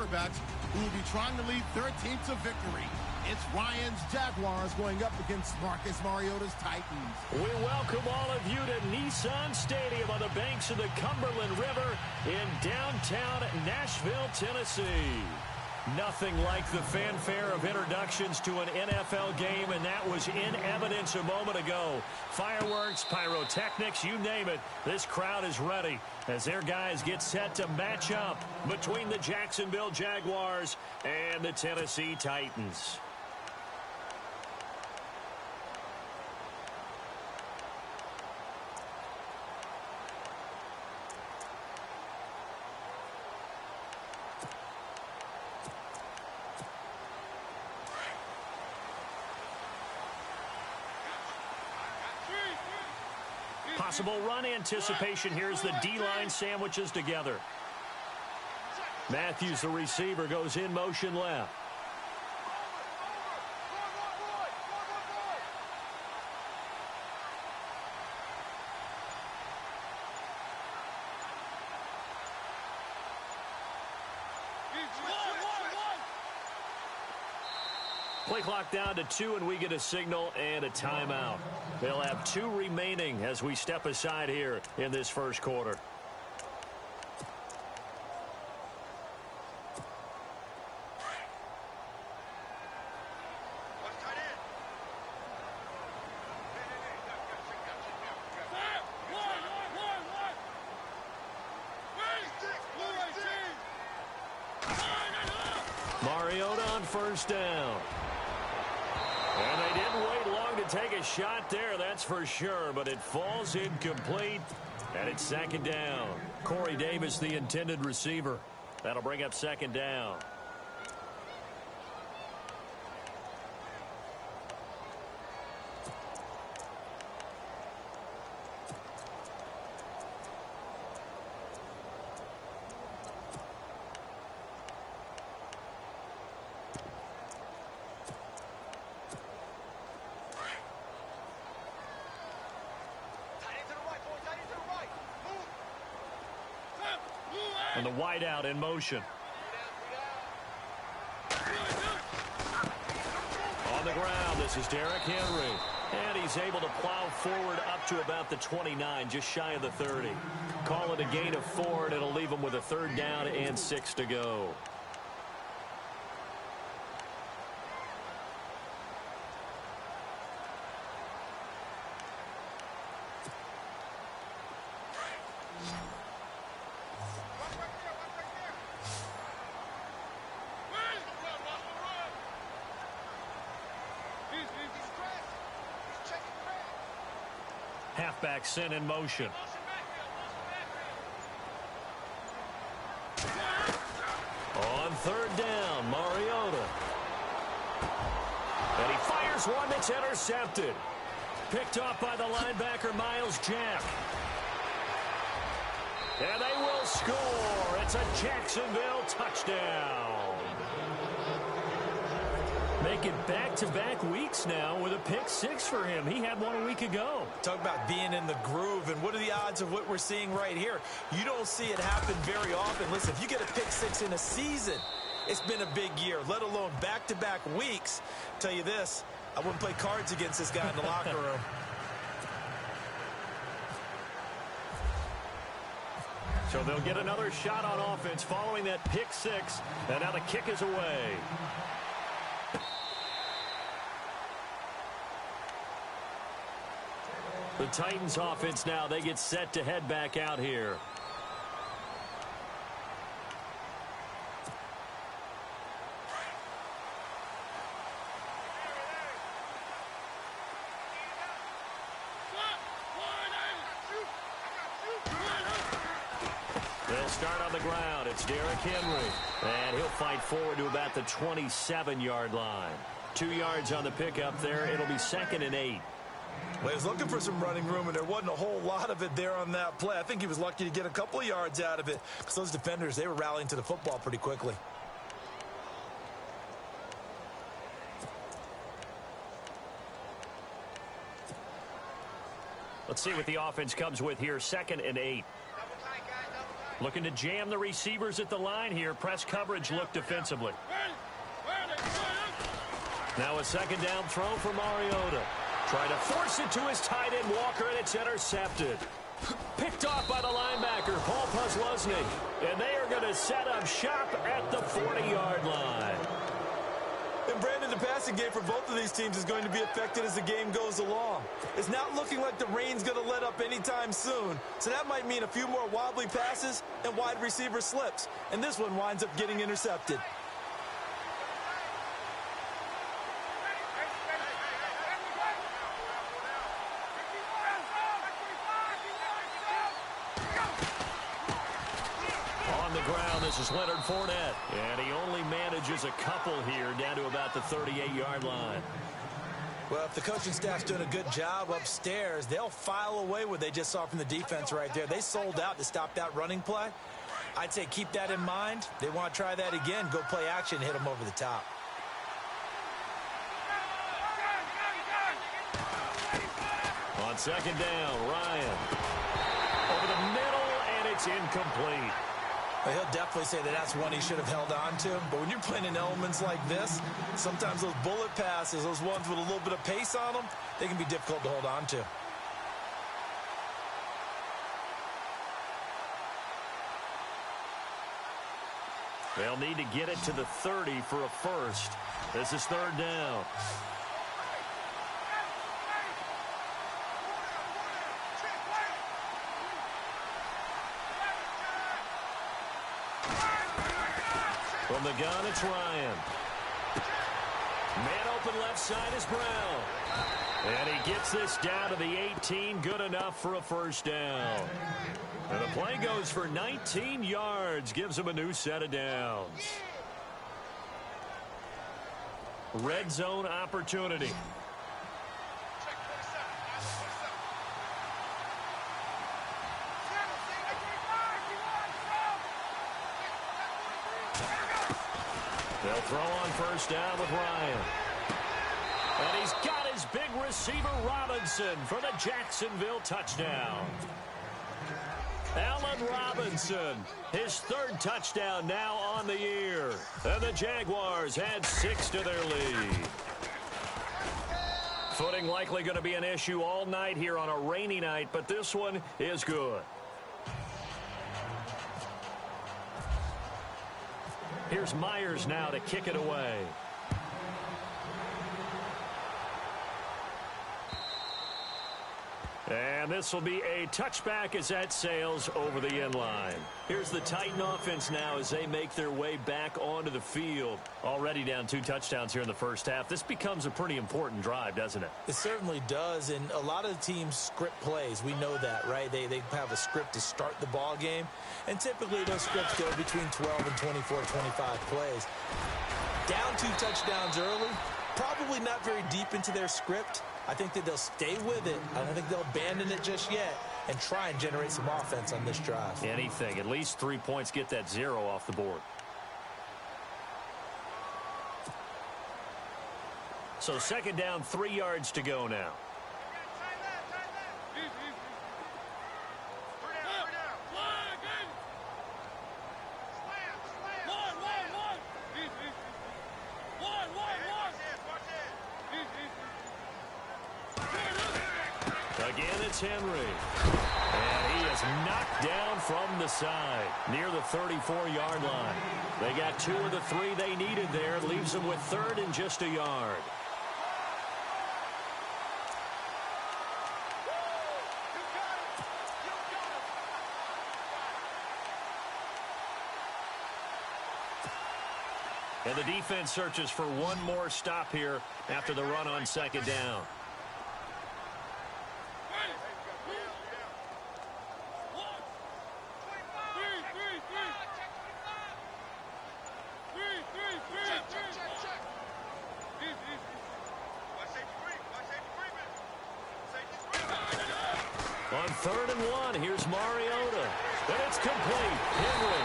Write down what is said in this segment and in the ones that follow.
quarterbacks who will be trying to lead their team to victory. It's Ryan's Jaguars going up against Marcus Mariota's Titans. We welcome all of you to Nissan Stadium on the banks of the Cumberland River in downtown Nashville, Tennessee. Nothing like the fanfare of introductions to an NFL game, and that was in evidence a moment ago. Fireworks, pyrotechnics, you name it. This crowd is ready as their guys get set to match up between the Jacksonville Jaguars and the Tennessee Titans. Possible run anticipation. Here's the D-line sandwiches together. Matthews, the receiver, goes in motion left. Play clock down to 2, and we get a signal and a timeout. They'll have 2 remaining as we step aside here in this first quarter. Mariota on first down. And they didn't wait long to take a shot there, that's for sure, but it falls incomplete, and it's second down. Corey Davis, the intended receiver. That'll bring up second down. And the wideout in motion. On the ground, this is Derrick Henry. And he's able to plow forward up to about the 29, just shy of the 30. Call it a gain of 4, and it'll leave him with a third down and 6 to go. Halfback sent in motion. On third down, Mariota. And he fires one that's intercepted. Picked off by the linebacker, Miles Jack. And they will score. It's a Jacksonville touchdown. Making back-to-back weeks now with a pick 6 for him. He had one a week ago. Talk about being in the groove, and what are the odds of what we're seeing right here? You don't see it happen very often. Listen, if you get a pick 6 in a season, it's been a big year, let alone back-to-back weeks. I'll tell you this, I wouldn't play cards against this guy in the locker room. So they'll get another shot on offense following that pick 6, and now the kick is away. The Titans offense now, they get set to head back out here. They'll start on the ground. It's Derrick Henry. And he'll fight forward to about the 27-yard line. 2 yards on the pickup there. It'll be 2nd and 8. Well, he was looking for some running room, and there wasn't a whole lot of it there on that play. I think he was lucky to get a couple of yards out of it because those defenders, they were rallying to the football pretty quickly. Let's see what the offense comes with here. 2nd and 8. Looking to jam the receivers at the line here. Press coverage look defensively. Now a second down throw for Mariota. Trying to force it to his tight end Walker, and it's intercepted. Picked off by the linebacker, Paul Pusluzny. And they are going to set up shop at the 40-yard line. And Brandon, the passing game for both of these teams is going to be affected as the game goes along. It's not looking like the rain's going to let up anytime soon, so that might mean a few more wobbly passes and wide receiver slips. And this one winds up getting intercepted. This is Leonard Fournette, and he only manages a couple here down to about the 38-yard line. Well, if the coaching staff's doing a good job upstairs, they'll file away what they just saw from the defense right there. They sold out to stop that running play. I'd say keep that in mind. They want to try that again, go play action, hit them over the top. On second down, Ryan. Over the middle, and it's incomplete. Well, he'll definitely say that that's one he should have held on to. But when you're playing in elements like this, sometimes those bullet passes, those ones with a little bit of pace on them, they can be difficult to hold on to. They'll need to get it to the 30 for a first. This is third down. From the gun, it's Ryan. Man open left side is Brown. And he gets this down to the 18, good enough for a first down. And the play goes for 19 yards, gives him a new set of downs. Red zone opportunity. They'll throw on first down with Ryan. And he's got his big receiver Robinson for the Jacksonville touchdown. Allen Robinson, his third touchdown now on the year. And the Jaguars add 6 to their lead. Footing likely going to be an issue all night here on a rainy night, but this one is good. Here's Myers now to kick it away. And this will be a touchback as that sails over the end line. Here's the Titan offense now as they make their way back onto the field. Already down 2 touchdowns here in the first half. This becomes a pretty important drive, doesn't it? It certainly does, and a lot of the teams script plays. We know that, right? They have a script to start the ball game, and typically those scripts go between 12 and 24, 25 plays. Down 2 touchdowns early, probably not very deep into their script. I think that they'll stay with it. I don't think they'll abandon it just yet and try and generate some offense on this drive. Anything. At least 3 points, get that 0 off the board. So second down, 3 yards to go now. Again, it's Henry. And he is knocked down from the side near the 34-yard line. They got 2 of the 3 they needed there. Leaves them with third and just a yard. And the defense searches for one more stop here after the run on second down. On third and 1, here's Mariota. And it's complete. Henry.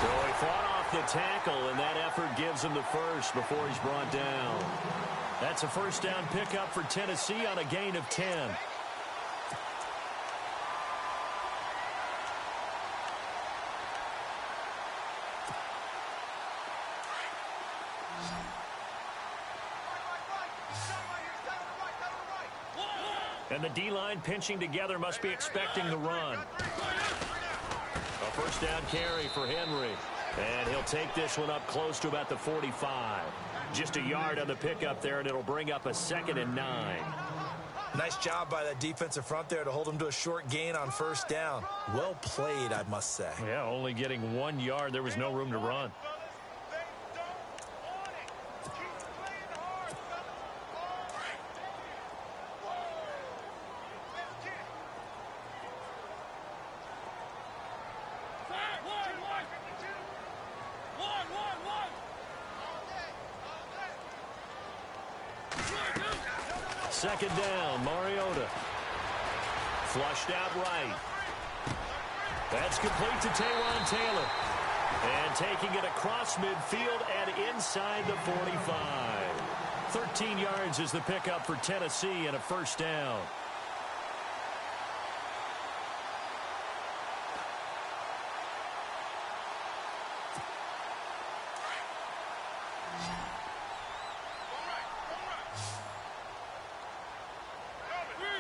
So he fought off the tackle, and that effort gives him the first before he's brought down. That's a first down pickup for Tennessee on a gain of 10. And the D-line pinching together must be expecting the run. A first down carry for Henry. And he'll take this one up close to about the 45. Just a yard on the pickup there, and it'll bring up a 2nd and 9. Nice job by that defensive front there to hold him to a short gain on first down. Well played, I must say. Yeah, only getting 1 yard. There was no room to run. Second down, Mariota. Flushed out right. That's complete to Taywan Taylor. And taking it across midfield and inside the 45. 13 yards is the pickup for Tennessee and a first down.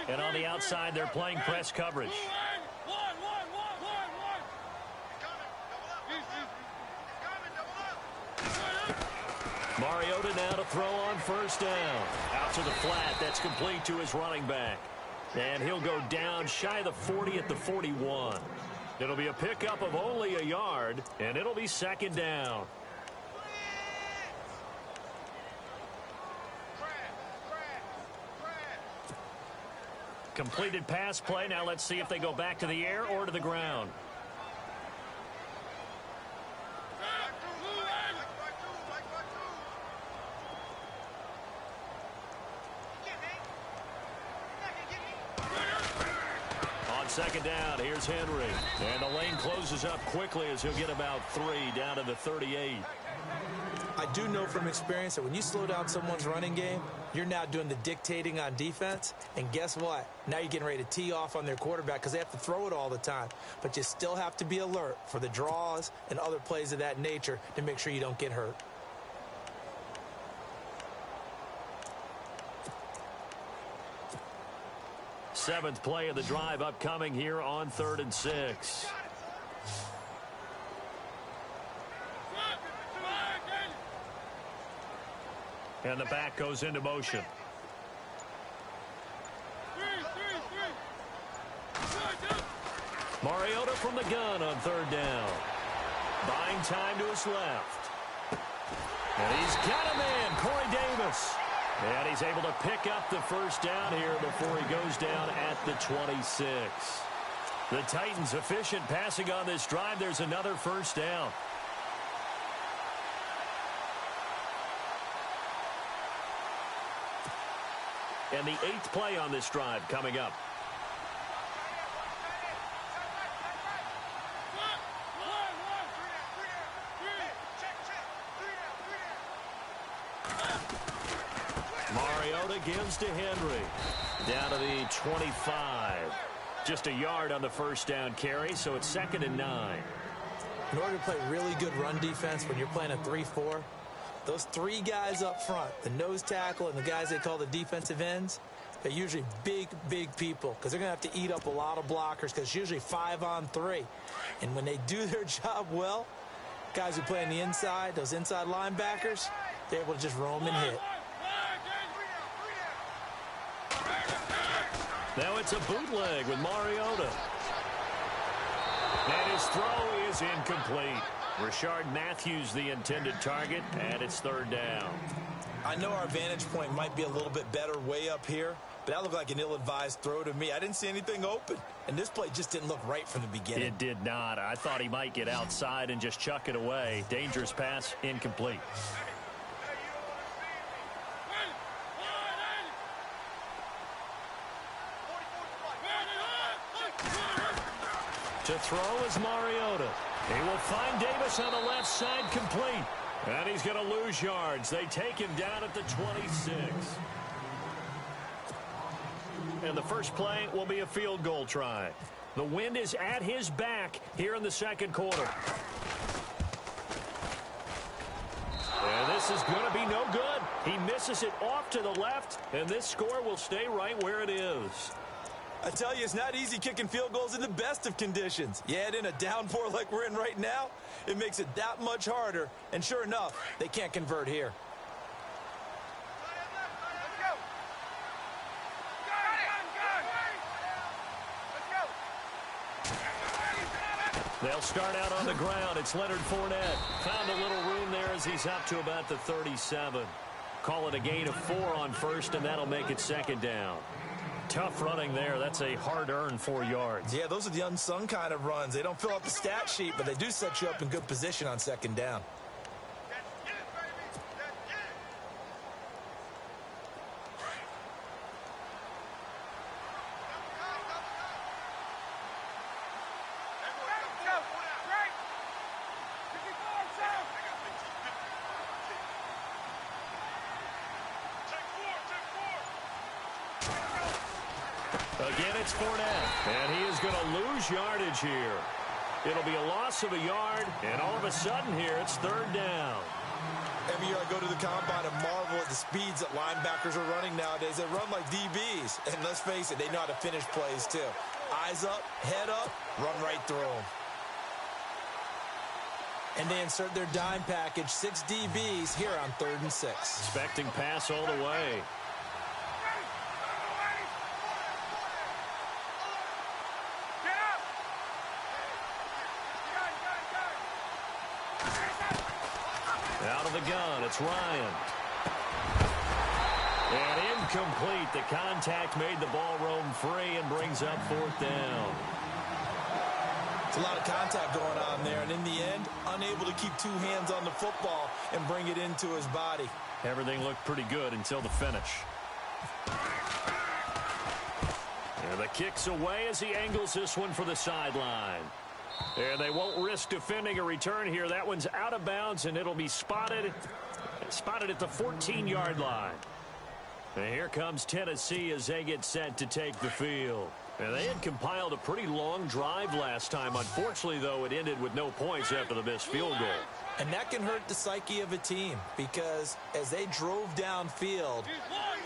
And on the outside, they're playing press coverage. Mariota now to throw on first down. Out to the flat. That's complete to his running back. And he'll go down shy of the 40 at the 41. It'll be a pickup of only a yard, and it'll be second down. Completed pass play. Now let's see if they go back to the air or to the ground. On second down, here's Henry. And the lane closes up quickly as he'll get about 3 down to the 38. I do know from experience that when you slow down someone's running game, you're now doing the dictating on defense. And guess what? Now you're getting ready to tee off on their quarterback because they have to throw it all the time. But you still have to be alert for the draws and other plays of that nature to make sure you don't get hurt. Seventh play of the drive upcoming here on 3rd and 6. And the back goes into motion. Mariota from the gun on 3rd down. Buying time to his left. And he's got him in, Corey Davis. And he's able to pick up the first down here before he goes down at the 26. The Titans efficient passing on this drive. There's another first down. And the 8th play on this drive coming up. Mariota gives to Henry. Down to the 25. Just a yard on the first down carry, so it's 2nd and 9. In order to play really good run defense when you're playing a 3-4, those 3 guys up front, the nose tackle and the guys they call the defensive ends, they're usually big, big people because they're going to have to eat up a lot of blockers because it's usually 5 on 3. And when they do their job well, guys who play on the inside, those inside linebackers, they're able to just roam and hit. Now it's a bootleg with Mariota. And his throw is incomplete. Rashard Matthews the intended target, and it's 3rd down. I know our vantage point might be a little bit better way up here, but that looked like an ill-advised throw to me. I didn't see anything open, and this play just didn't look right from the beginning. It did not. I thought he might get outside and just chuck it away. Dangerous pass, incomplete. To throw is Mariota. He will find Davis on the left side, complete. And he's going to lose yards. They take him down at the 26. And the first play will be a field goal try. The wind is at his back here in the second quarter. And this This is going to be no good. He misses it off to the left, and this score will stay right where it is. I tell you, it's not easy kicking field goals in the best of conditions. You add in a downpour like we're in right now, it makes it that much harder. And sure enough, they can't convert here. They'll start out on the ground. It's Leonard Fournette. Found a little room there as he's up to about the 37. Call it a gain of 4 on first, and that'll make it second down. Tough running there. That's a hard-earned 4 yards. Yeah, those are the unsung kind of runs. They don't fill out the stat sheet, but they do set you up in good position on second down. Again, it's Fournette, and he is going to lose yardage here. It'll be a loss of a yard, and all of a sudden here, it's third down. Every year I go to the combine and marvel at the speeds that linebackers are running nowadays. They run like DBs, and let's face it, they know how to finish plays too. Eyes up, head up, run right through them. And they insert their dime package, 6 DBs here on 3rd and 6. Expecting pass all the way. Out of the gun, it's Ryan. And incomplete. The contact made the ball roam free and brings up 4th down. It's a lot of contact going on there, and in the end, unable to keep 2 hands on the football and bring it into his body. Everything looked pretty good until the finish. And the kick's away as he angles this one for the sideline. And they won't risk defending a return here. That one's out of bounds, and it'll be spotted at the 14-yard line. And here comes Tennessee as they get set to take the field. And they had compiled a pretty long drive last time. Unfortunately, though, it ended with no points after the missed field goal. And that can hurt the psyche of a team because as they drove downfield,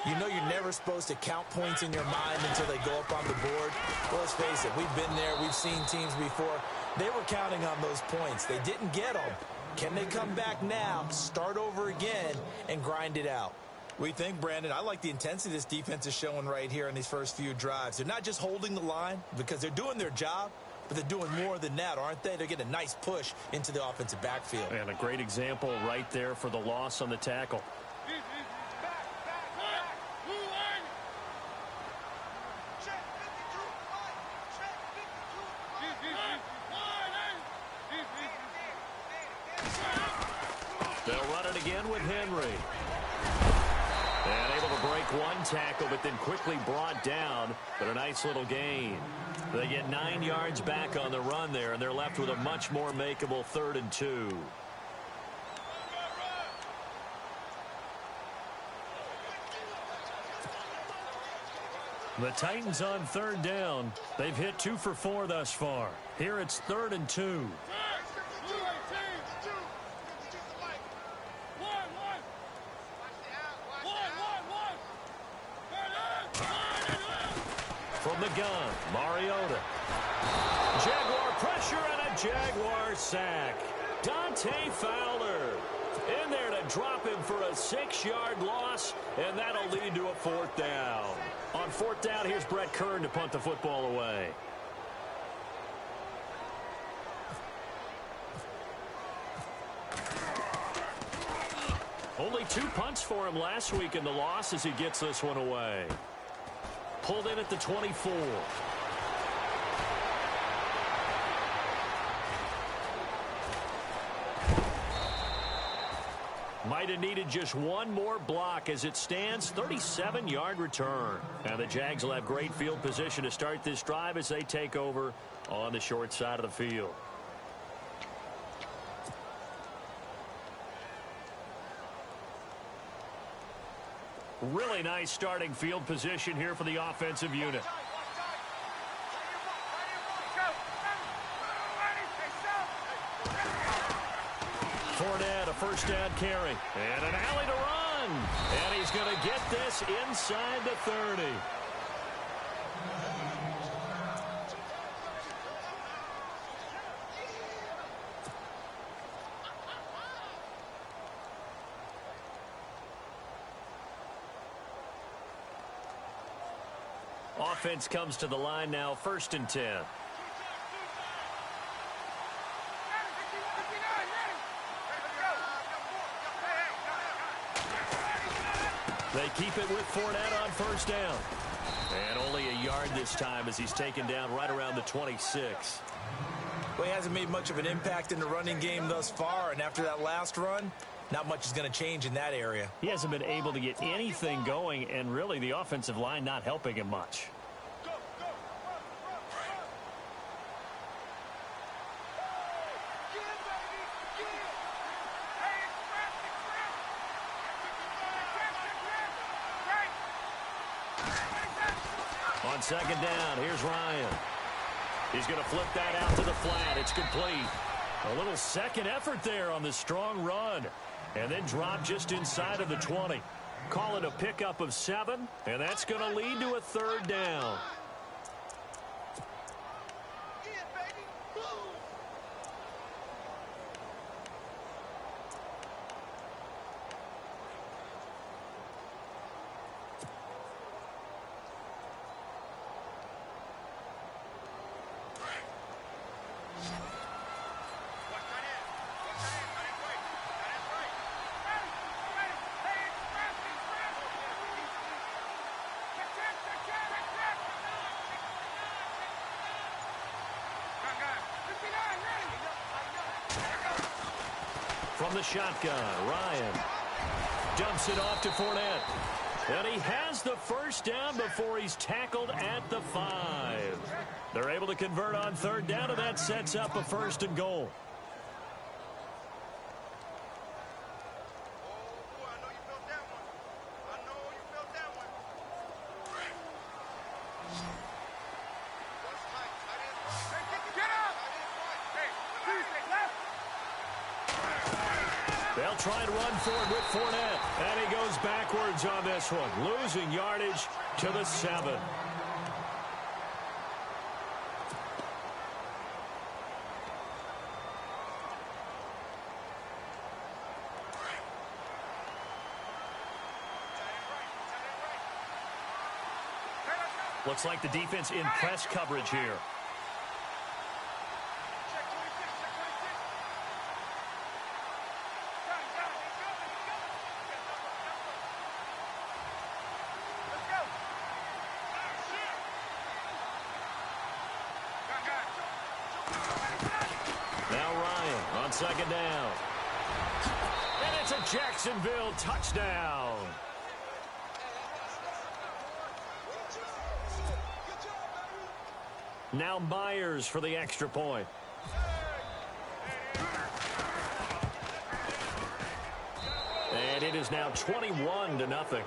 you know you're never supposed to count points in your mind until they go up on the board. Well, let's face it, we've been there. We've seen teams before. They were counting on those points. They didn't get them. Can they come back now, start over again, and grind it out? We think, Brandon, I like the intensity this defense is showing right here in these first few drives. They're not just holding the line because they're doing their job, but they're doing more than that, aren't they? They're getting a nice push into the offensive backfield. And a great example right there for the loss on the tackle. They'll run it again with Henry. And able to break one tackle, but then quickly brought down. But a nice little gain. They get 9 yards back on the run there, and they're left with a much more makeable 3rd and 2. The Titans on 3rd down. They've hit 2 for 4 thus far. Here it's 3rd and 2. From the gun, Mariota. Jaguar pressure and a Jaguar sack. Dante Fowler in there to drop him for a 6-yard loss, and that'll lead to a 4th down. On 4th down, here's Brett Kern to punt the football away. Only 2 punts for him last week in the loss as he gets this one away. Pulled in at the 24. Might have needed just one more block as it stands. 37-yard return. Now the Jags will have great field position to start this drive as they take over on the short side of the field. Really nice starting field position here for the offensive unit. Fournette, a first down carry. And an alley to run. And he's going to get this inside the 30. Offense comes to the line now, 1st and 10. They keep it with Fournette on 1st down. And only a yard this time as he's taken down right around the 26. Well, he hasn't made much of an impact in the running game thus far, and after that last run, not much is going to change in that area. He hasn't been able to get anything going, and really the offensive line not helping him much. On 2nd down, here's Ryan. He's going to flip that out to the flat. It's complete. A little second effort there on the strong run. And then drop just inside of the 20. Call it a pickup of 7, and that's going to lead to a 3rd down. From the shotgun, Ryan dumps it off to Fournette. And he has the 1st down before he's tackled at the 5. They're able to convert on 3rd down, and that sets up a 1st and goal. They'll try and run forward with Fournette. And he goes backwards on this one, losing yardage to the 7. Looks like the defense in press coverage here. Now Ryan on 2nd down. And it's a Jacksonville touchdown. Now Myers for the extra point. And it is now 21-0.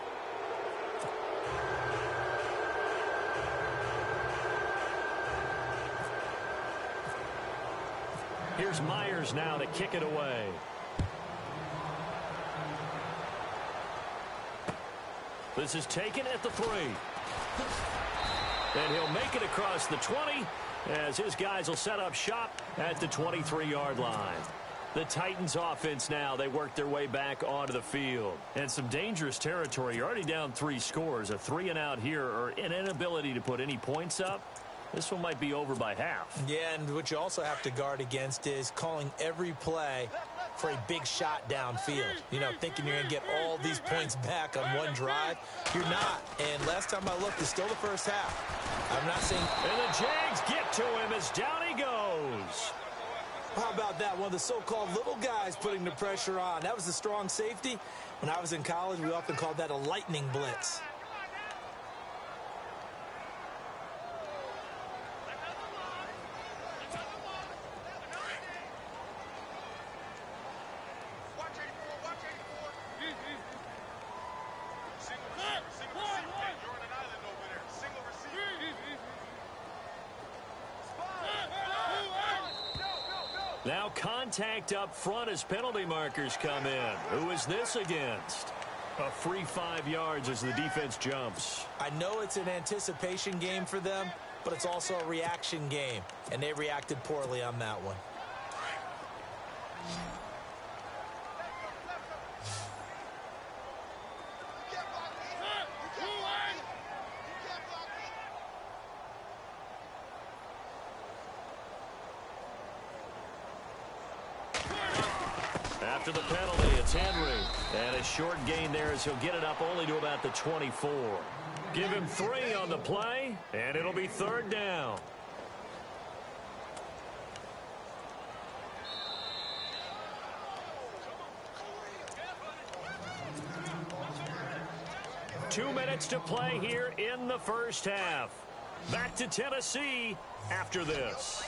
Here's Myers now to kick it away. This is taken at the 3. And he'll make it across the 20 as his guys will set up shop at the 23-yard line. The Titans offense now, they work their way back onto the field. And some dangerous territory. You're already down 3 scores. A 3-and-out here or an inability to put any points up. This one might be over by half. Yeah, and what you also have to guard against is calling every play for a big shot downfield. You know, thinking you're going to get all these points back on one drive. You're not. And last time I looked, it's still the first half. I'm not saying... And the Jags get to him as down he goes. How about that? One of the so-called little guys putting the pressure on. That was a strong safety. When I was in college, we often called that a lightning blitz. Now contact up front as penalty markers come in. Who is this against? A free 5 yards as the defense jumps. I know it's an anticipation game for them, but it's also a reaction game, and they reacted poorly on that one. After the penalty, it's Henry. And a short gain there as he'll get it up only to about the 24. Give him 3 on the play, and it'll be 3rd down. Two minutes to play here in the first half. Back to Tennessee after this.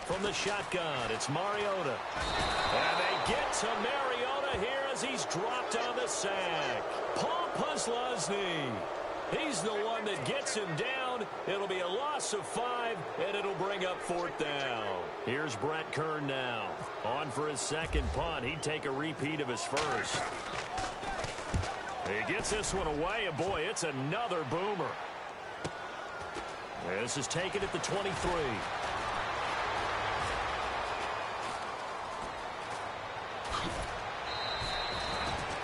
From the shotgun, it's Mariota. And they get to Mariota here as he's dropped on the sack. Paul Puslosny. He's the one that gets him down. It'll be a loss of 5, and it'll bring up 4th down. Here's Brett Kern now. On for his second punt. He'd take a repeat of his first. He gets this one away, and boy, it's another boomer. This is taken at the 23.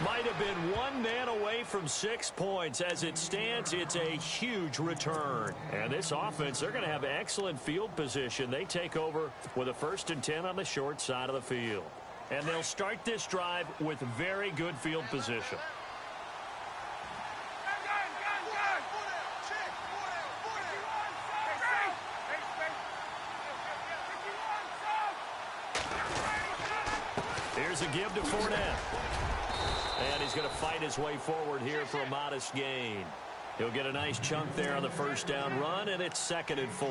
Might have been one man away from 6 points. As it stands, it's a huge return. And this offense, they're going to have excellent field position. They take over with a 1st and 10 on the short side of the field. And they'll start this drive with very good field position. Here's a give to Fournette. And he's going to fight his way forward here for a modest gain. He'll get a nice chunk there on the 1st down run, and it's 2nd and 4.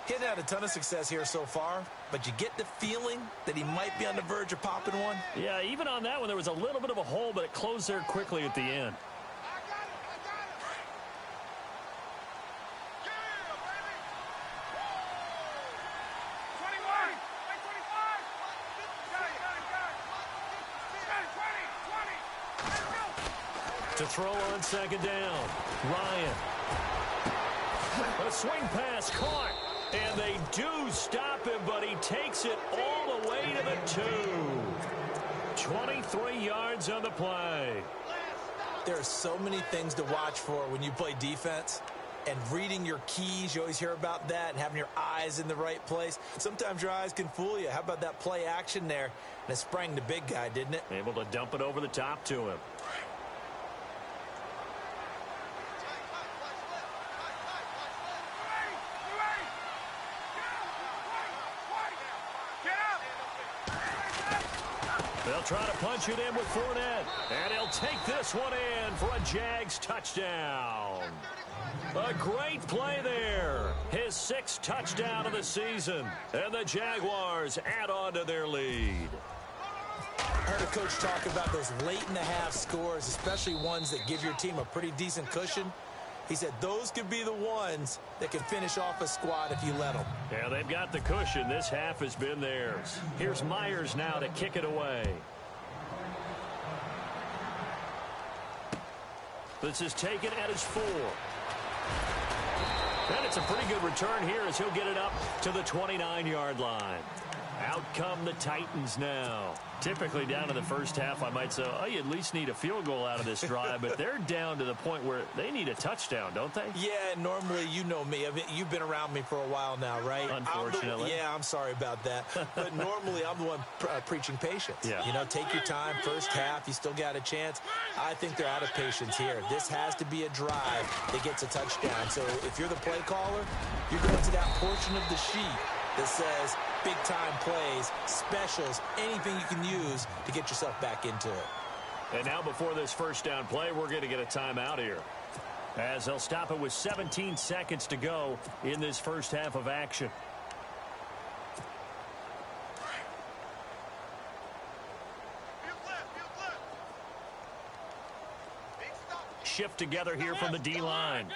He hasn't had a ton of success here so far, but you get the feeling that he might be on the verge of popping one. Yeah, even on that one, there was a little bit of a hole, but it closed there quickly at the end. To throw on 2nd down, Ryan. A swing pass caught, and they do stop him, but he takes it all the way to the 2. 23 yards on the play. There are so many things to watch for when you play defense. And reading your keys, you always hear about that, and having your eyes in the right place. Sometimes your eyes can fool you. How about that play action there? And it sprang the big guy, didn't it? Able to dump it over the top to him. They'll try to punch it in with Fournette. And he'll take this one in for a Jags touchdown. A great play there. His 6th touchdown of the season. And the Jaguars add on to their lead. I heard a coach talk about those late-in-the-half scores, especially ones that give your team a pretty decent cushion. He said those could be the ones that can finish off a squad if you let them. Yeah, they've got the cushion. This half has been theirs. Here's Myers now to kick it away. This is taken at his 4. And it's a pretty good return here as he'll get it up to the 29-yard line. Out come the Titans now. Typically down in the first half, I might say, oh, you at least need a field goal out of this drive, but they're down to the point where they need a touchdown, don't they? Yeah, normally, you know me. I mean, you've been around me for a while now, right? Unfortunately. I'm sorry about that. But normally, I'm the one preaching patience. Yeah. You know, take your time. First half, you still got a chance. I think they're out of patience here. This has to be a drive that gets a touchdown. So if you're the play caller, you're going to that portion of the sheet that says big-time plays, specials, anything you can use to get yourself back into it. And now before this first down play, we're going to get a timeout here, as they'll stop it with 17 seconds to go in this first half of action. Shift together here from the D-line.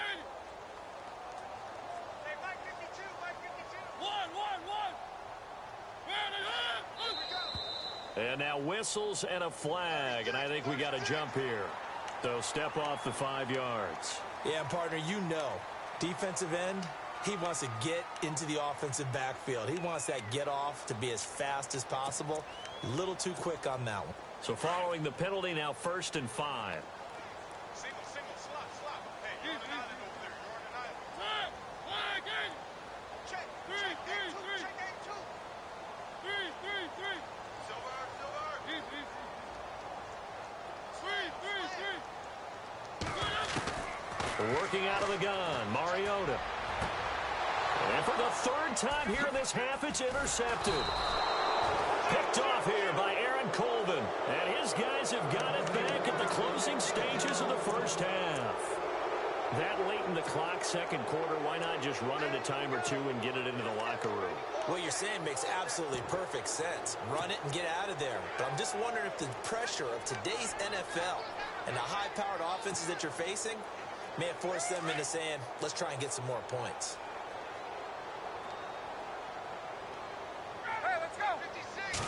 And now whistles and a flag, and I think we got a jump here. So step off the 5 yards. Yeah, partner, you know, defensive end, he wants to get into the offensive backfield. He wants that get off to be as fast as possible. A little too quick on that one. So following the penalty, now 1st and 5. Working out of the gun, Mariota. And for the 3rd time here in this half, it's intercepted. Picked off here by Aaron Colvin. And his guys have got it back at the closing stages of the first half. That late in the clock, second quarter, why not just run it a time or two and get it into the locker room? What you're saying makes absolutely perfect sense. Run it and get out of there. But I'm just wondering if the pressure of today's NFL and the high-powered offenses that you're facing may have forced them into saying, let's try and get some more points. Hey, let's go. 56.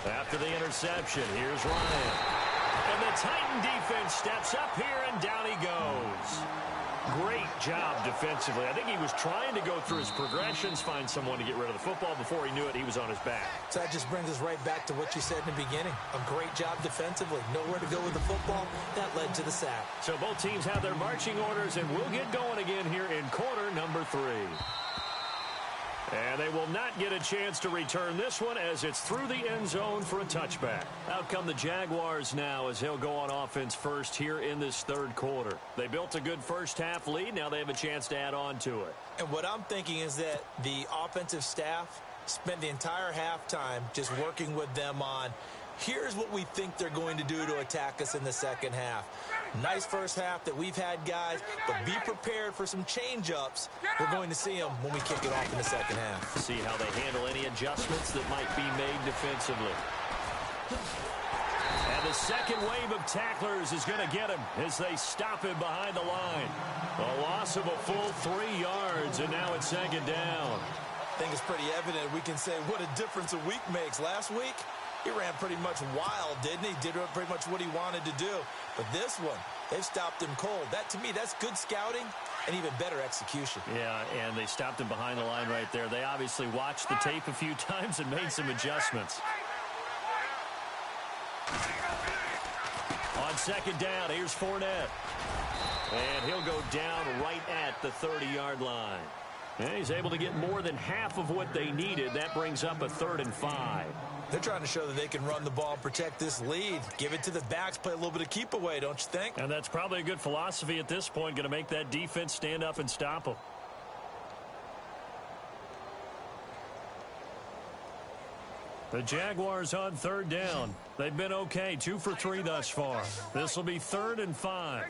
After the interception, here's Ryan. And the Titan defense steps up here, and down he goes. Great job defensively. I think he was trying to go through his progressions, find someone to get rid of the football. Before he knew it, he was on his back. So that just brings us right back to what you said in the beginning. A great job defensively. Nowhere to go with the football. That led to the sack. So both teams have their marching orders, and we'll get going again here in quarter number 3. And they will not get a chance to return this one as it's through the end zone for a touchback. Out come the Jaguars now as he'll go on offense first here in this 3rd quarter. They built a good first half lead. Now they have a chance to add on to it. And what I'm thinking is that the offensive staff spent the entire halftime just working with them on, here's what we think they're going to do to attack us in the second half. Nice first half that we've had, guys, but be prepared for some change-ups. We're going to see them when we kick it off in the second half. See how they handle any adjustments that might be made defensively. And the second wave of tacklers is going to get him as they stop him behind the line. A loss of a full 3 yards, and now it's 2nd down. I think it's pretty evident we can say what a difference a week makes. Last week, he ran pretty much wild, didn't he? Did pretty much what he wanted to do. But this one, they've stopped him cold. That, to me, that's good scouting and even better execution. Yeah, and they stopped him behind the line right there. They obviously watched the tape a few times and made some adjustments. On 2nd down, here's Fournette. And he'll go down right at the 30-yard line. And he's able to get more than half of what they needed. That brings up a 3rd and 5. They're trying to show that they can run the ball and protect this lead. Give it to the backs, play a little bit of keep away, don't you think? And that's probably a good philosophy at this point, going to make that defense stand up and stop them. The Jaguars on 3rd down. They've been okay, 2 for 3 thus far. This will be 3rd and 5.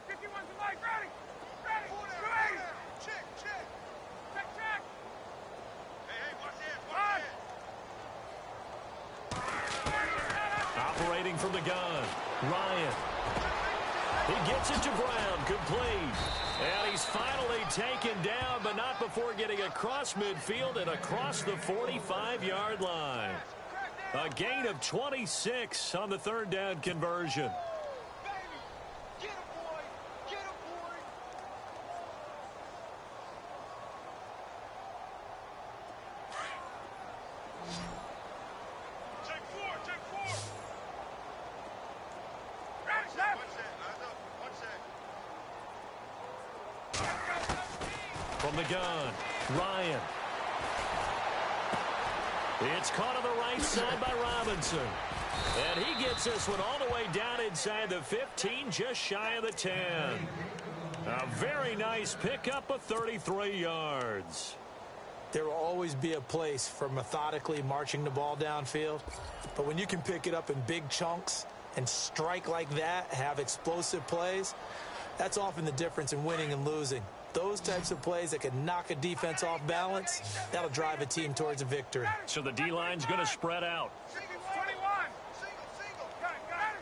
Operating from the gun, Ryan. He gets it to Brown, complete. And he's finally taken down, but not before getting across midfield and across the 45-yard line. A gain of 26 on the 3rd down conversion. From the gun, Ryan. It's caught on the right side by Robinson. And he gets this one all the way down inside the 15, just shy of the 10. A very nice pickup of 33 yards. There will always be a place for methodically marching the ball downfield. But when you can pick it up in big chunks, and strike like that, have explosive plays, that's often the difference in winning and losing. Those types of plays that can knock a defense off balance, that'll drive a team towards a victory. So the D-line's going to spread out. 21. Single. Got it.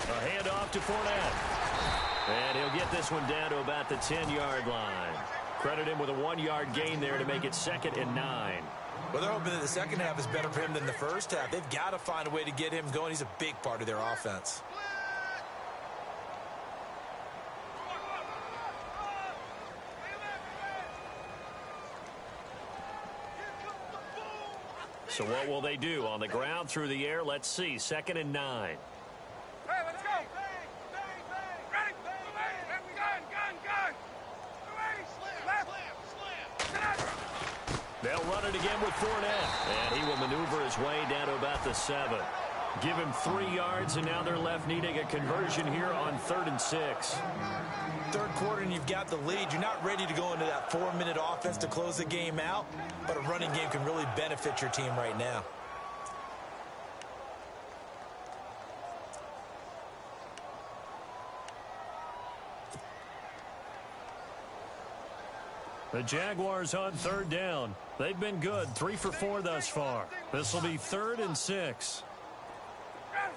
A handoff to Fournette. And he'll get this one down to about the 10-yard line. Credit him with a 1-yard gain there to make it 2nd and 9. Well, they're hoping that the second half is better for him than the first half. They've got to find a way to get him going. He's a big part of their offense. So what will they do? On the ground, through the air, let's see. 2nd and 9. Hey, let's go. Ready? Gun. Left. They'll run it again with Fournette. And he will maneuver his way down to about the 7. Give him 3 yards, and now they're left needing a conversion here on 3rd and 6. Third quarter and you've got the lead. You're not ready to go into that 4-minute offense to close the game out, but a running game can really benefit your team right now. The Jaguars on 3rd down. They've been good, 3 for 4 thus far. This will be 3rd and 6. Hey,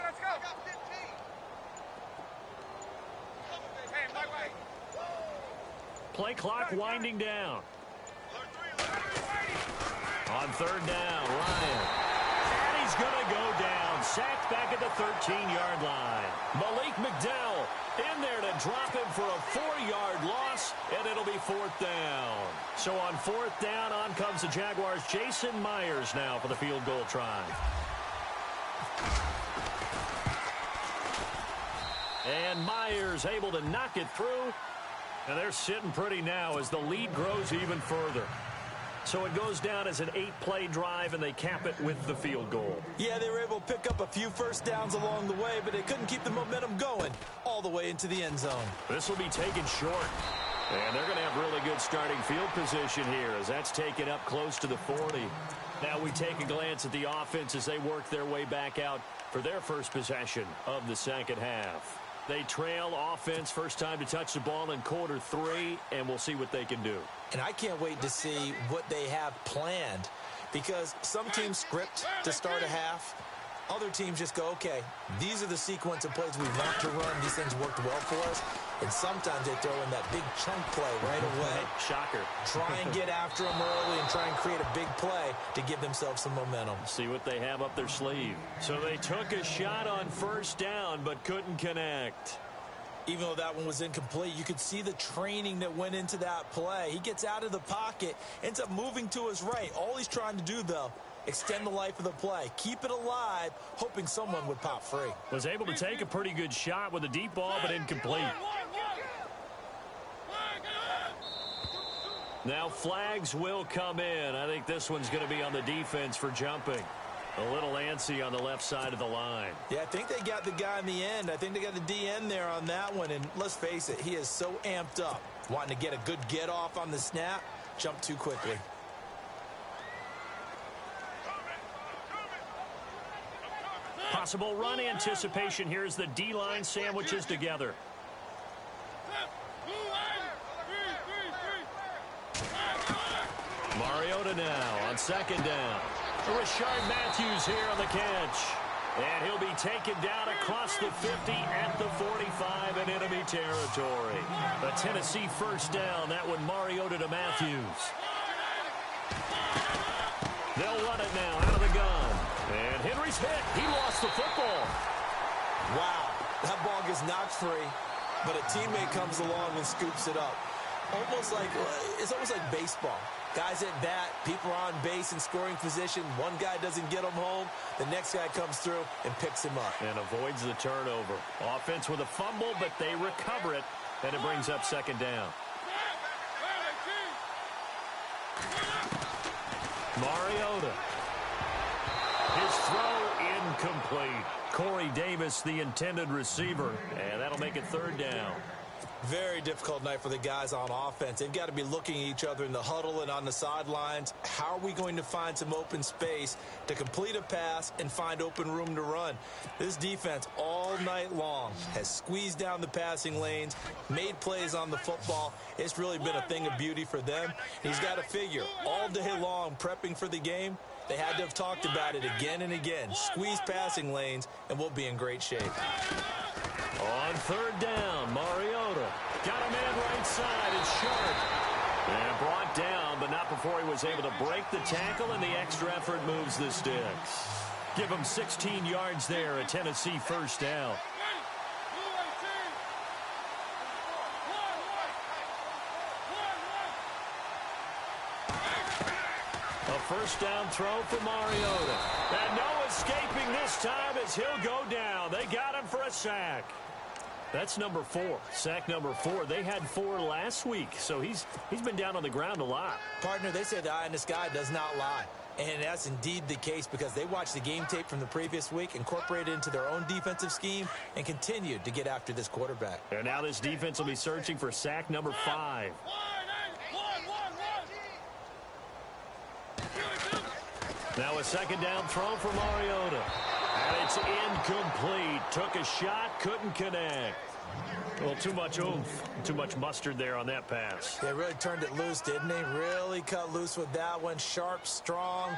let's go. Play clock winding down. On 3rd down, Ryan. And he's going to go down. Sacked back at the 13-yard line. Malik McDowell in there to drop him for a 4-yard loss, and it'll be 4th down. So on 4th down, on comes the Jaguars' Jason Myers now for the field goal try. And Myers able to knock it through. And they're sitting pretty now as the lead grows even further. So it goes down as an 8-play drive, and they cap it with the field goal. Yeah, they were able to pick up a few first downs along the way, but they couldn't keep the momentum going all the way into the end zone. This will be taken short. And they're going to have really good starting field position here as that's taken up close to the 40. Now we take a glance at the offense as they work their way back out for their first possession of the second half. They trail offense, first time to touch the ball in quarter 3, and we'll see what they can do. And I can't wait to see what they have planned, because some teams script to start a half. Other teams just go, okay, these are the sequence of plays we want to run. These things worked well for us. And sometimes they throw in that big chunk play right away. Shocker. Try and get after them early and try and create a big play to give themselves some momentum. See what they have up their sleeve. So they took a shot on first down but couldn't connect. Even though that one was incomplete, you could see the training that went into that play. He gets out of the pocket, ends up moving to his right. All he's trying to do, though, extend the life of the play. Keep it alive, hoping someone would pop free. Was able to take a pretty good shot with a deep ball, but incomplete. Now flags will come in. I think this one's going to be on the defense for jumping. A little antsy on the left side of the line. Yeah, I think they got the guy in the end. I think they got the DN there on that one. And let's face it, he is so amped up, wanting to get a good get off on the snap, jump too quickly. Possible run anticipation here as the D-line sandwiches together. Mariota now on second down. Rashard Matthews here on the catch. And he'll be taken down across the 50 at the 45 in enemy territory. A Tennessee first down. That one Mariota to Matthews. They'll run it now out of the gun. And Henry's hit. He lost the football. Wow, that ball gets knocked free, but a teammate comes along and scoops it up. It's almost like baseball. Guys at bat, people are on base in scoring position. One guy doesn't get them home. The next guy comes through and picks him up. And avoids the turnover. Offense with a fumble, but they recover it, and it brings up second down. Mariota. His throw incomplete. Corey Davis, the intended receiver, and that'll make it third down. Very difficult night for the guys on offense. They've got to be looking at each other in the huddle and on the sidelines. How are we going to find some open space to complete a pass and find open room to run? This defense all night long has squeezed down the passing lanes, made plays on the football. It's really been a thing of beauty for them. He's got to figure all day long prepping for the game. They had to have talked about it again and again. Squeeze passing lanes, and we'll be in great shape. On third down, Mariota got a man right side. It's Sharp. And brought down, but not before he was able to break the tackle, and the extra effort moves the sticks. Give him 16 yards there, a Tennessee first down. A first down throw for Mariota. And no escaping this time as he'll go down. They got him for a sack. That's number 4. Sack number 4. They had 4 last week, so he's been down on the ground a lot. Partner, they say the eye in the sky does not lie. And that's indeed the case because they watched the game tape from the previous week, incorporated it into their own defensive scheme, and continued to get after this quarterback. And now this defense will be searching for sack number 5. Now a second down throw for Mariota. And it's incomplete. Took a shot, couldn't connect. Well, too much oomph, too much mustard there on that pass. They really turned it loose, didn't they? Really cut loose with that one. Sharp, strong.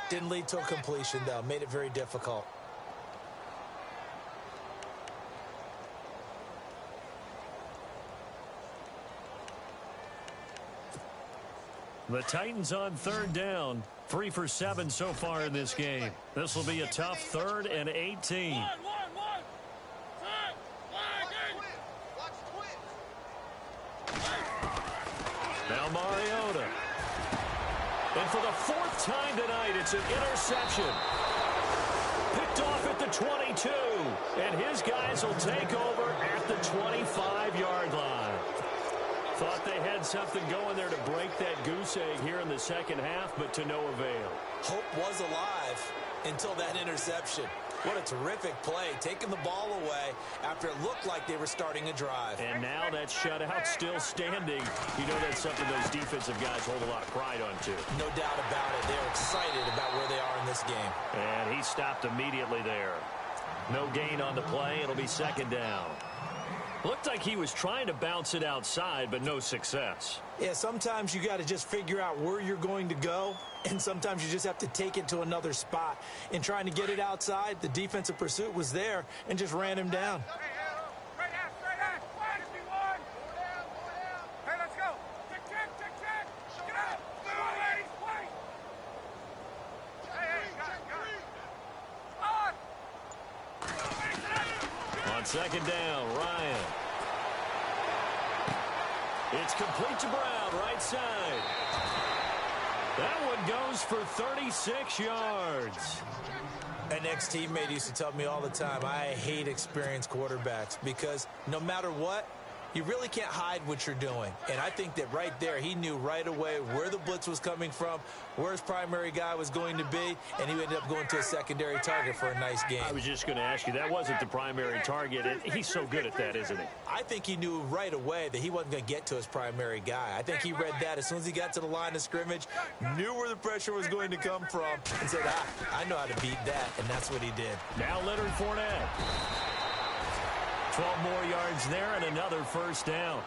Didn't lead to a completion, though. Made it very difficult. The Titans on third down. 3 for 7 so far in this game. This will be a tough 3rd and 18. Now Mariota. And for the 4th time tonight, it's an interception. Picked off at the 22. And his guys will take over at the 25-yard line. Thought they had something going there to break that goose egg here in the second half, but to no avail. Hope was alive until that interception. What a terrific play, taking the ball away after it looked like they were starting a drive. And now that shutout still standing. You know that's something those defensive guys hold a lot of pride on, too. No doubt about it. They're excited about where they are in this game. And he stopped immediately there. No gain on the play. It'll be second down. Looked like he was trying to bounce it outside, but no success. Yeah, sometimes you got to just figure out where you're going to go, and sometimes you just have to take it to another spot. In trying to get it outside, the defensive pursuit was there and just ran him down. On second down, Ryan. It's complete to Brown, right side. That one goes for 36 yards. An ex-teammate used to tell me all the time, I hate experienced quarterbacks because no matter what, you really can't hide what you're doing. And I think that right there, he knew right away where the blitz was coming from, where his primary guy was going to be, and he ended up going to a secondary target for a nice game. I was just going to ask you, that wasn't the primary target. He's so good at that, isn't he? I think he knew right away that he wasn't going to get to his primary guy. I think he read that as soon as he got to the line of scrimmage, knew where the pressure was going to come from, and said, I know how to beat that, and that's what he did. Now Leonard Fournette. 12 more yards there and another first down.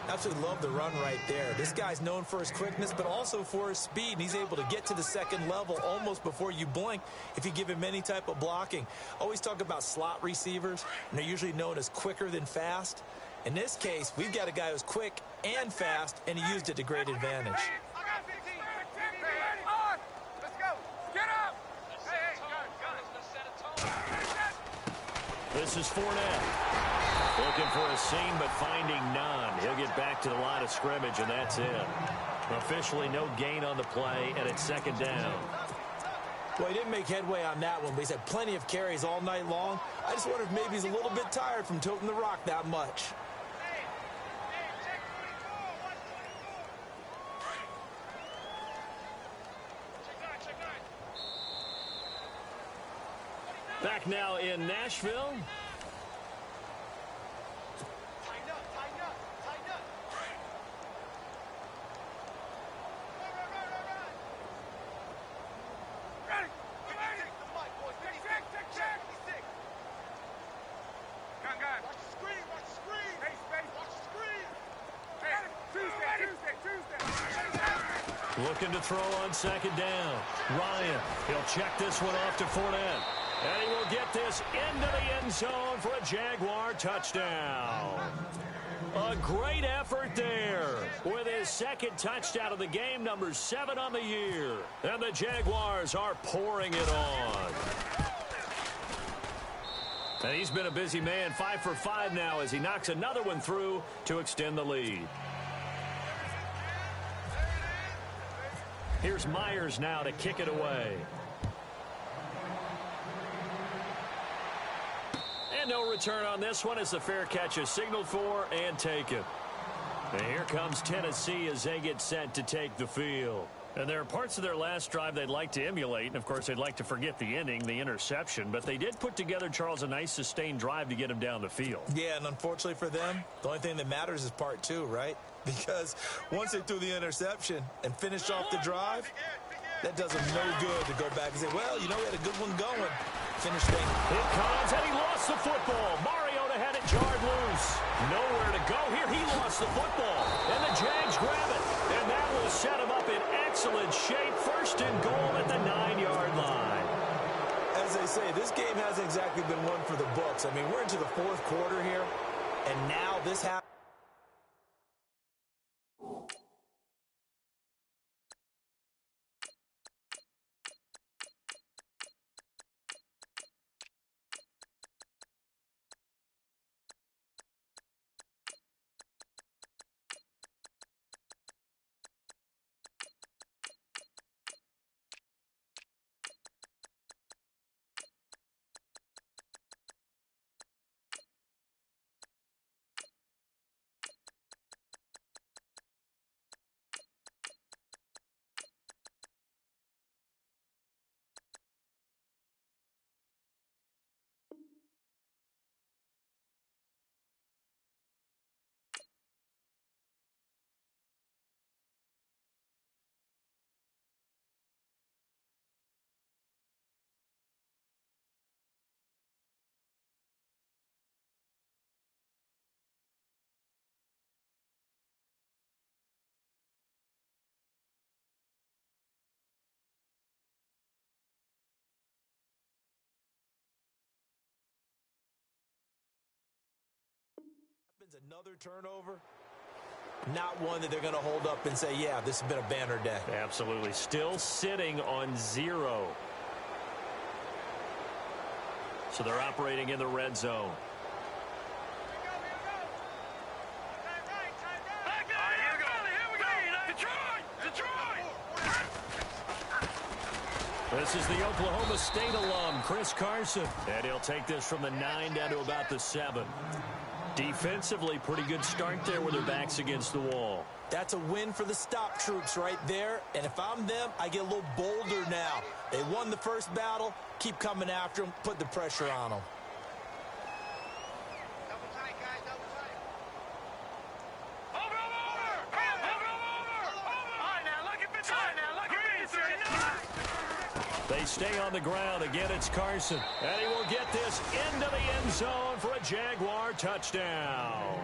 Absolutely love the run right there. This guy's known for his quickness, but also for his speed. And he's able to get to the second level almost before you blink if you give him any type of blocking. Always talk about slot receivers, and they're usually known as quicker than fast. In this case, we've got a guy who's quick and fast, and he used it to great advantage. This is Fournette. Looking for a seam, but finding none. He'll get back to the line of scrimmage, and that's it. Officially no gain on the play, and it's second down. Well, he didn't make headway on that one, but he's had plenty of carries all night long. I just wonder if maybe he's a little bit tired from toting the rock that much. Back now in Nashville. Looking to throw on second down. Ryan, he'll check this one off to Fournette. And he will get this into the end zone for a Jaguar touchdown. A great effort there with his second touchdown of the game, number 7 on the year. And the Jaguars are pouring it on. And he's been a busy man, 5 for 5 now as he knocks another one through to extend the lead. Here's Myers now to kick it away. And no return on this one as the fair catch is signaled for and taken. And here comes Tennessee as they get set to take the field. And there are parts of their last drive they'd like to emulate, and of course they'd like to forget the ending, the interception, but they did put together, Charles, a nice sustained drive to get him down the field. Yeah, and unfortunately for them, the only thing that matters is part 2, right? Because once they threw the interception and finished off the drive, that does them no good to go back and say, well, you know, we had a good one going. Finish thing. It comes, and he lost the football. Mariota had it jarred loose. Nowhere to go here. He lost the football, and the Jags grab it. And that will set him up in excellent shape. First and goal at the 9-yard line. As they say, this game hasn't exactly been one for the books. I mean, we're into the 4th quarter here, and now this happens. Another turnover, not one that they're going to hold up and say, yeah, this has been a banner day. Absolutely. Still sitting on 0. So they're operating in the red zone. This is the Oklahoma State alum, Chris Carson. And he'll take this from the 9 down to about the 7. Defensively, pretty good start there with their backs against the wall. That's a win for the stop troops right there. And if I'm them, I get a little bolder now. They won the first battle. Keep coming after them. Put the pressure on them. Double tight, guys. Double tight. Over. All right, now, look at the time. They stay on the ground. Again, it's Carson. And he will get this into the end zone for a Jaguar touchdown.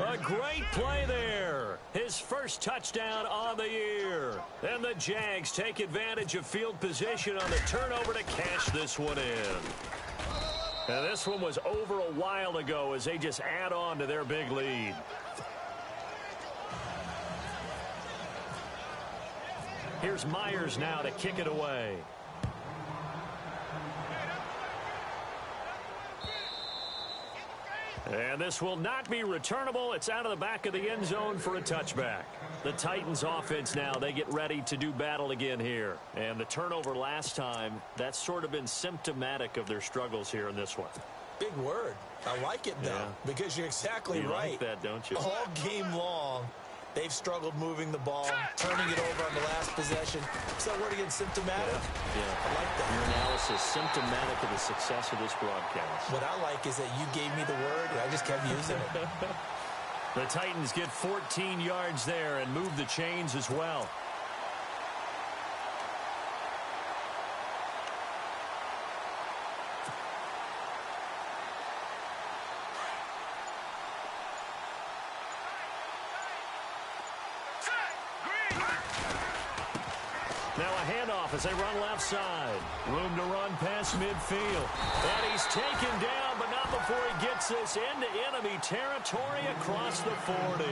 A great play there. His first touchdown on the year. And the Jags take advantage of field position on the turnover to cash this one in. And this one was over a while ago as they just add on to their big lead. Here's Myers now to kick it away. And this will not be returnable. It's out of the back of the end zone for a touchback. The Titans offense now, they get ready to do battle again here. And the turnover last time, that's sort of been symptomatic of their struggles here in this one. Big word. I like it, though, because you're exactly right. You like that, don't you? All game long, they've struggled moving the ball, turning it over on the last possession. So word again, symptomatic? Yeah. I like that. Your analysis, symptomatic of the success of this broadcast. What I like is that you gave me the word, and I just kept using it. The Titans get 14 yards there and move the chains as well. as they run left side. Room to run past midfield. And he's taken down, but not before he gets this into enemy territory across the 40.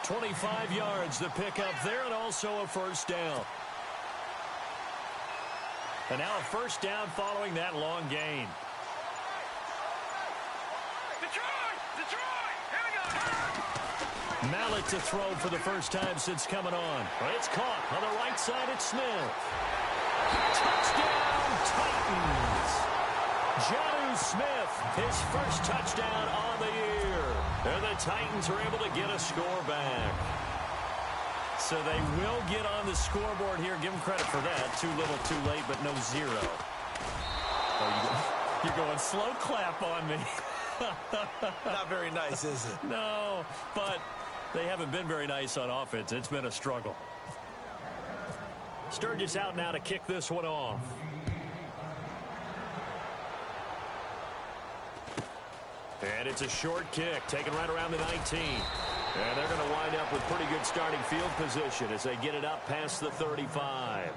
25 yards to pick up there, and also a first down. And now a first down following that long gain. Mallet to throw for the first time since coming on. It's caught on the right side. It's Smith. Touchdown, Titans. Jonnu Smith, his first touchdown on the year. And the Titans are able to get a score back. So they will get on the scoreboard here. Give them credit for that. Too little, too late, but no zero. Oh, you're going slow clap on me. Not very nice, is it? No, but they haven't been very nice on offense. It's been a struggle. Sturgis out now to kick this one off. And it's a short kick, taken right around the 19. And they're going to wind up with pretty good starting field position as they get it up past the 35.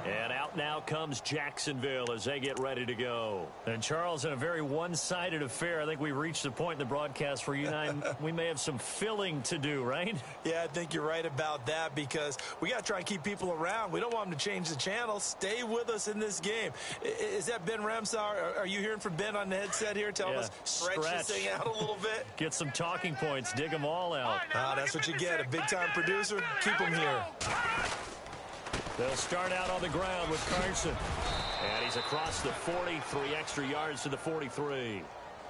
And out now comes Jacksonville as they get ready to go. And, Charles, in a very one-sided affair, I think we reached the point in the broadcast where you and I, we may have some filling to do, right? Yeah, I think you're right about that because we got to try and keep people around. We don't want them to change the channel. Stay with us in this game. Is that Ben Ramsar? Are you hearing from Ben on the headset here telling us stretch this thing out a little bit? Get some talking points. Dig them all out. That's what you get. A big-time producer. Keep them here. They'll start out on the ground with Carson. And he's across the 40, 3 extra yards to the 43.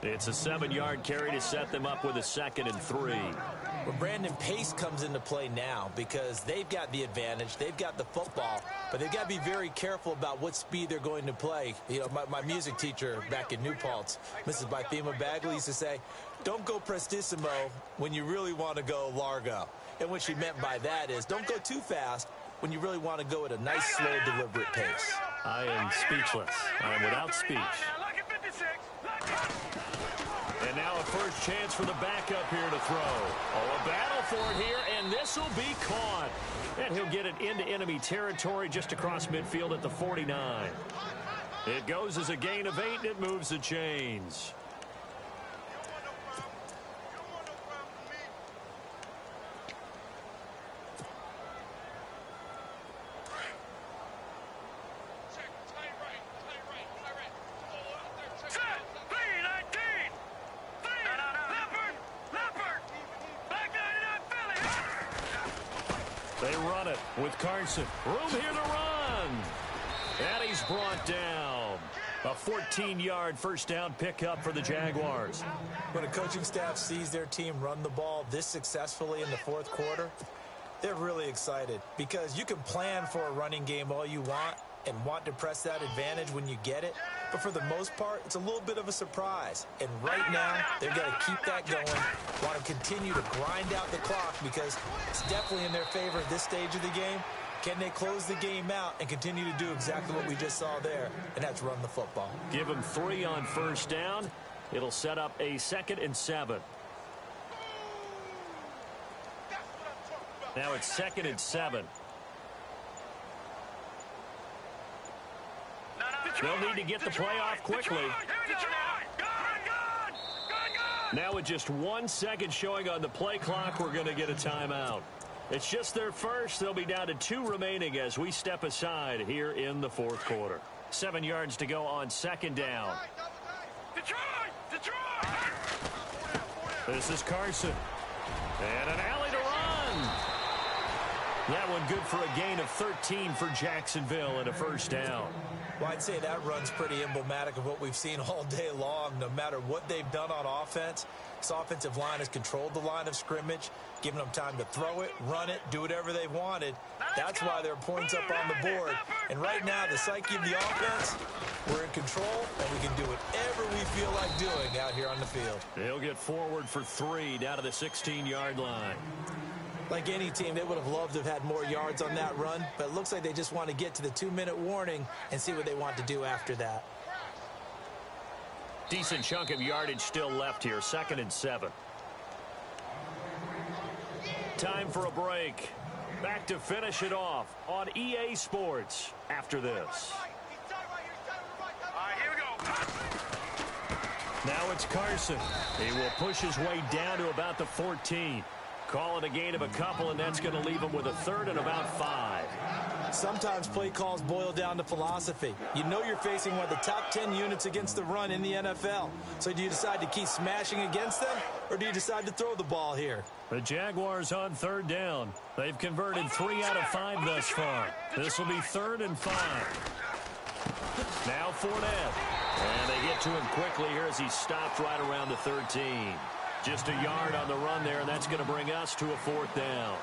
It's a 7-yard carry to set them up with a 2nd and 3. Well, Brandon, pace comes into play now because they've got the advantage. They've got the football, but they've got to be very careful about what speed they're going to play. You know, my music teacher back in New Paltz, Mrs. Bythema Bagley, used to say, don't go prestissimo when you really want to go largo. And what she meant by that is don't go too fast when you really want to go at a nice, slow, deliberate pace. I am speechless. I am without speech. And now a first chance for the backup here to throw. Oh, a battle for it here, and this will be caught. And he'll get it into enemy territory just across midfield at the 49. It goes as a gain of 8, and it moves the chains. With Carson. Room here to run. And he's brought down. A 14-yard first down pickup for the Jaguars. When a coaching staff sees their team run the ball this successfully in the 4th quarter, they're really excited because you can plan for a running game all you want and want to press that advantage when you get it. But for the most part, it's a little bit of a surprise. And right now, they're going to keep that going, want to continue to grind out the clock because it's definitely in their favor at this stage of the game. Can they close the game out and continue to do exactly what we just saw there, and that's run the football? Give them 3 on first down. It'll set up a 2nd and 7. Now it's 2nd and 7. They'll need to get the play off quickly. Now with just 1 second showing on the play clock, we're going to get a timeout. It's just their first. They'll be down to 2 remaining as we step aside here in the 4th quarter. 7 yards to go on 2nd down. This is Carson. And an alley to run. That one good for a gain of 13 for Jacksonville and a first down. Well, I'd say that run's pretty emblematic of what we've seen all day long. No matter what they've done on offense, this offensive line has controlled the line of scrimmage, given them time to throw it, run it, do whatever they wanted. That's why there are points up on the board. And right now, the psyche of the offense, we're in control, and we can do whatever we feel like doing out here on the field. They'll get forward for 3 down to the 16-yard line. Like any team, they would have loved to have had more yards on that run, but it looks like they just want to get to the 2-minute warning and see what they want to do after that. Decent chunk of yardage still left here, 2nd and 7. Time for a break. Back to finish it off on EA Sports after this. Now it's Carson. He will push his way down to about the 14. Call it a gain of a couple, and that's going to leave him with a third and about 5. Sometimes play calls boil down to philosophy. You know you're facing one of the top 10 units against the run in the NFL. So do you decide to keep smashing against them, or do you decide to throw the ball here? The Jaguars on third down. They've converted 3 out of 5 thus far. This will be 3rd and 5. Now Fournette. And they get to him quickly here as he stopped right around the 13. Just a yard on the run there, and that's going to bring us to a 4th down.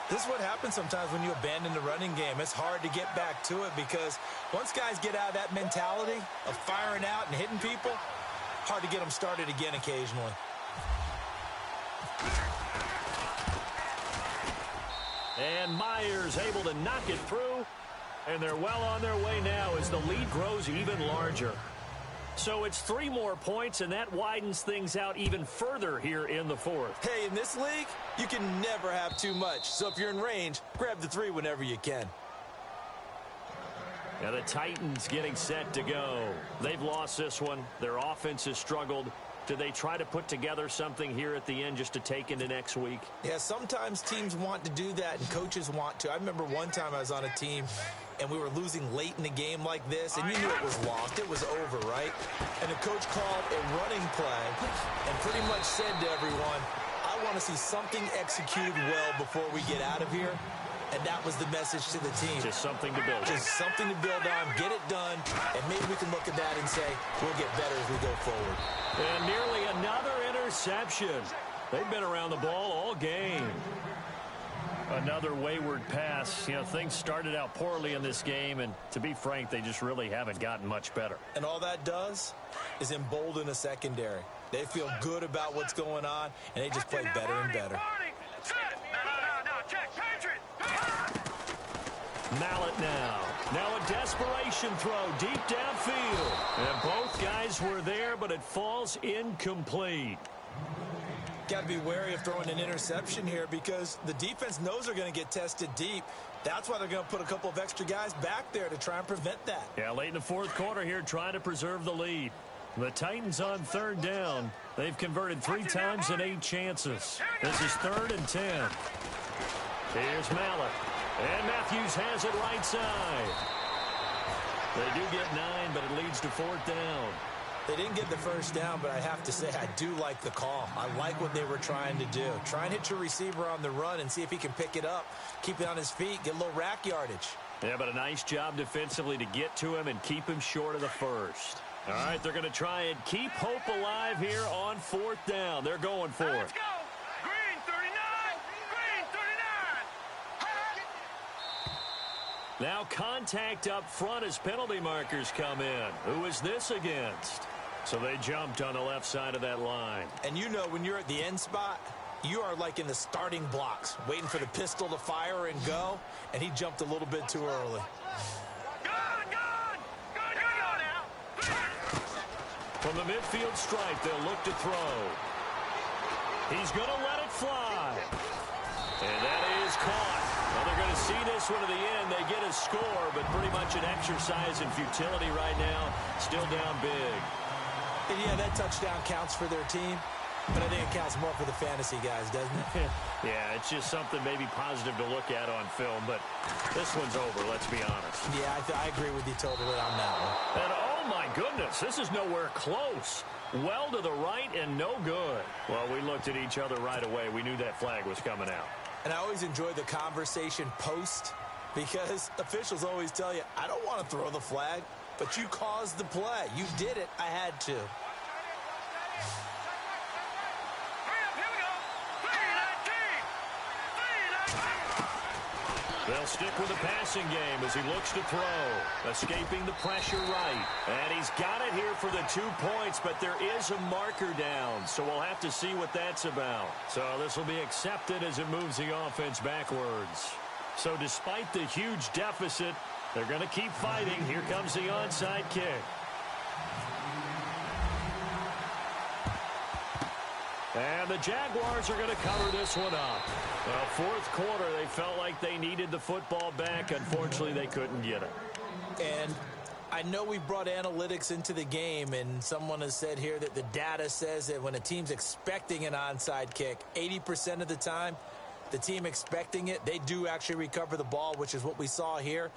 This is what happens sometimes when you abandon the running game. It's hard to get back to it because once guys get out of that mentality of firing out and hitting people, hard to get them started again occasionally. And Myers able to knock it through, and they're well on their way now as the lead grows even larger. So it's 3 more points, and that widens things out even further here in the 4th. Hey, in this league, you can never have too much. So if you're in range, grab the 3 whenever you can. Now the Titans getting set to go. They've lost this one. Their offense has struggled. Do they try to put together something here at the end just to take into next week? Yeah, sometimes teams want to do that and coaches want to. I remember one time I was on a team and we were losing late in the game like this, and you knew it was lost. It was over, right? And the coach called a running play and pretty much said to everyone, I want to see something executed well before we get out of here. And that was the message to the team. Just something to build. Just something to build on, get it done, and maybe we can look at that and say, we'll get better as we go forward. And nearly another interception. They've been around the ball all game. Another wayward pass. You know, things started out poorly in this game, and to be frank, they just really haven't gotten much better. And all that does is embolden a secondary. They feel good about what's going on, and they just play better and better. Mallet now. Now a desperation throw deep downfield. And both guys were there, but it falls incomplete. Got to be wary of throwing an interception here because the defense knows they're going to get tested deep. That's why they're going to put a couple of extra guys back there to try and prevent that. Yeah, late in the 4th quarter here, trying to preserve the lead. The Titans on 3rd down. They've converted 3 times in 8 chances. This is 3rd and 10. Here's Mallet. And Matthews has it right side. They do get 9, but it leads to 4th down. They didn't get the first down, but I have to say I do like the call. I like what they were trying to do. Try and hit your receiver on the run and see if he can pick it up, keep it on his feet, get a little rack yardage. Yeah, but a nice job defensively to get to him and keep him short of the first. All right, they're going to try and keep hope alive here on 4th down. They're going for it. Let's go. Green 39. Green 39. Now contact up front as penalty markers come in. Who is this against? So they jumped on the left side of that line. And you know when you're at the end spot, you are like in the starting blocks, waiting for the pistol to fire and go, and he jumped a little bit too early. From the midfield stripe, they'll look to throw. He's going to let it fly. And that is caught. Well, they're going to see this one to the end. They get a score, but pretty much an exercise in futility right now. Still down big. And yeah, that touchdown counts for their team, but I think it counts more for the fantasy guys, doesn't it? Yeah, it's just something maybe positive to look at on film, but this one's over, let's be honest. Yeah, I agree with you totally on that one. And oh my goodness, this is nowhere close. Well to the right and no good. Well, we looked at each other right away. We knew that flag was coming out. And I always enjoy the conversation post because officials always tell you, I don't want to throw the flag, but you caused the play. You did it. I had to. They'll stick with the passing game as he looks to throw. Escaping the pressure right. And he's got it here for the 2 points, but there is a marker down, so we'll have to see what that's about. So this will be accepted as it moves the offense backwards. So despite the huge deficit, they're going to keep fighting. Here comes the onside kick. And the Jaguars are going to cover this one up. Well, fourth quarter, they felt like they needed the football back. Unfortunately, they couldn't get it. And I know we brought analytics into the game, and someone has said here that the data says that when a team's expecting an onside kick, 80% of the time, the team expecting it, they do actually recover the ball, which is what we saw here.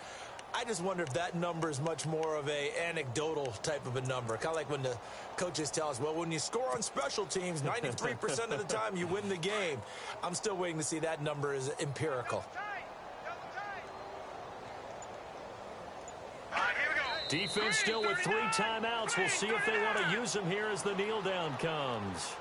I just wonder if that number is much more of a anecdotal type of a number. Kind of like when the coaches tell us, well, when you score on special teams, 93% of the time you win the game. I'm still waiting to see that number is empirical. Defense still with 3 timeouts. We'll see if they want to use them here as the kneel down comes.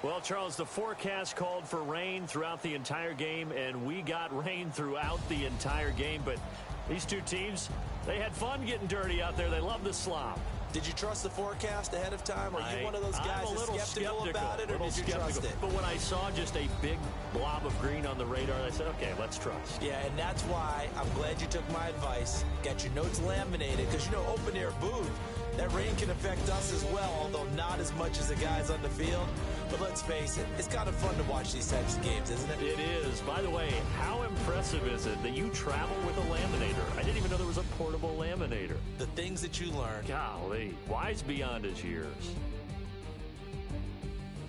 Well, Charles, the forecast called for rain throughout the entire game, and we got rain throughout the entire game. But these two teams, they had fun getting dirty out there. They love the slop. Did you trust the forecast ahead of time? Are you one of those guys that's skeptical about it, or did you trust it? But when I saw just a big blob of green on the radar, I said, okay, let's trust. Yeah, and that's why I'm glad you took my advice. Got your notes laminated, because, you know, open-air booth, that rain can affect us as well, although not as much as the guys on the field. But let's face it, it's kind of fun to watch these types of games, isn't it? It is. By the way, how impressive is it that you travel with a laminator? I didn't even know there was a portable laminator. The things that you learn. Golly, wise beyond his years.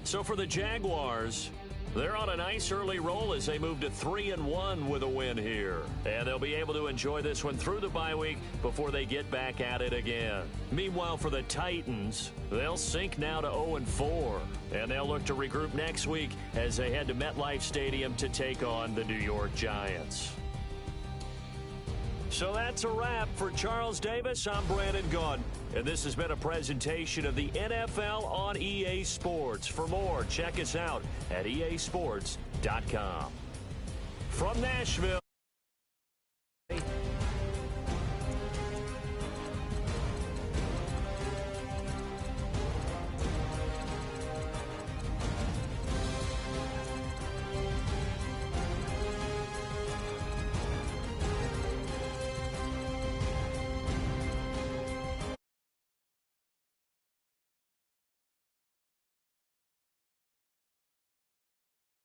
So for the Jaguars, they're on a nice early roll as they move to 3-1 with a win here. And they'll be able to enjoy this one through the bye week before they get back at it again. Meanwhile, for the Titans, they'll sink now to 0-4. And they'll look to regroup next week as they head to MetLife Stadium to take on the New York Giants. So that's a wrap. For Charles Davis, I'm Brandon Gaudin. And this has been a presentation of the NFL on EA Sports. For more, check us out at easports.com. From Nashville.